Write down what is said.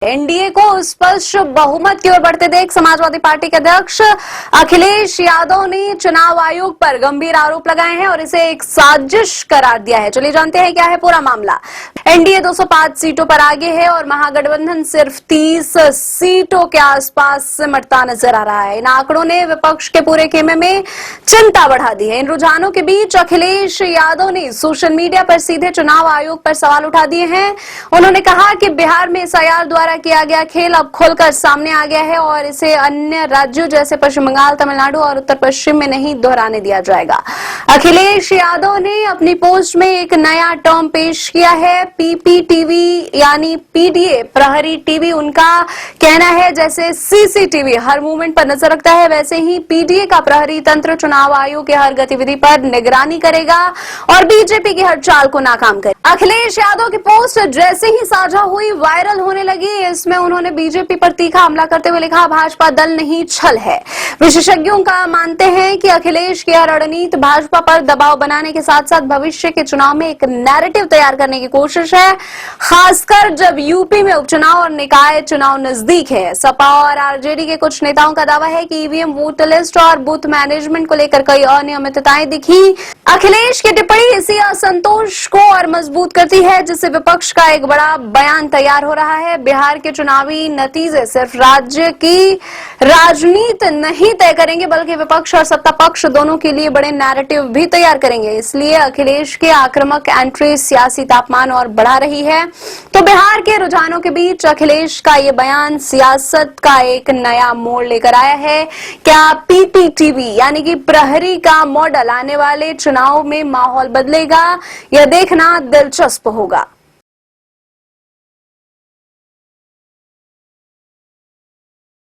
NDA को स्पष्ट बहुमत की ओर बढ़ते देख समाजवादी पार्टी के अध्यक्ष अखिलेश यादव ने चुनाव आयोग पर गंभीर आरोप लगाए हैं और इसे एक साजिश करार दिया है। चलिए जानते हैं क्या है पूरा मामला। एनडीए 205 सीटों पर आगे है और महागठबंधन सिर्फ 30 सीटों के आसपास सिमटता नजर आ रहा है। इन आंकड़ों ने विपक्ष के पूरे खेमे में चिंता बढ़ा दी है। इन रुझानों के बीच अखिलेश यादव ने सोशल मीडिया पर सीधे चुनाव आयोग पर सवाल उठा दिए हैं। उन्होंने कहा कि बिहार में एसआईआर द्वारा किया गया खेल अब खुलकर सामने आ गया है और इसे अन्य राज्यों जैसे पश्चिम बंगाल, तमिलनाडु और उत्तर पश्चिम में नहीं दोहराने दिया जाएगा। अखिलेश यादव ने अपनी पोस्ट में एक नया टर्म पेश किया है, पीपीटीवी यानी पीडीए प्रहरी टीवी। उनका कहना है जैसे सीसीटीवी हर मूवमेंट पर नजर रखता है, वैसे ही पीडीए का प्रहरी तंत्र चुनाव आयोग की हर गतिविधि पर निगरानी करेगा और बीजेपी की हर चाल को नाकाम करेगा। अखिलेश यादव की पोस्ट जैसे ही साझा हुई वायरल होने लगी। इसमें उन्होंने बीजेपी पर तीखा हमला करते हुए लिखा, भाजपा दल नहीं छल है। विशेषज्ञों का मानते हैं कि अखिलेश की रणनीति भाजपा पर दबाव बनाने के साथ साथ भविष्य के चुनाव में एक नैरेटिव तैयार करने की कोशिश है, खासकर जब यूपी में उपचुनाव और निकाय चुनाव नजदीक है। सपा और आरजेडी के कुछ नेताओं का दावा है कि ईवीएम, वोटर लिस्ट और बूथ मैनेजमेंट को लेकर कई अनियमितताएं दिखी। अखिलेश की टिप्पणी इसी असंतोष को और मजबूत करती है, जिससे विपक्ष का एक बड़ा बयान तैयार हो रहा है। बिहार के चुनावी नतीजे सिर्फ राज्य की राजनीति नहीं तय करेंगे, बल्कि विपक्ष और सत्ता पक्ष दोनों के लिए बड़े नैरेटिव भी तैयार करेंगे। इसलिए अखिलेश के आक्रामक एंट्री सियासी तापमान और बढ़ा रही है। तो बिहार के रुझानों के बीच अखिलेश का ये बयान सियासत का एक नया मोड़ लेकर आया है। क्या पीपीटीवी यानी कि प्रहरी का मॉडल आने वाले चुनाव में माहौल बदलेगा? यह देखना दिलचस्प होगा।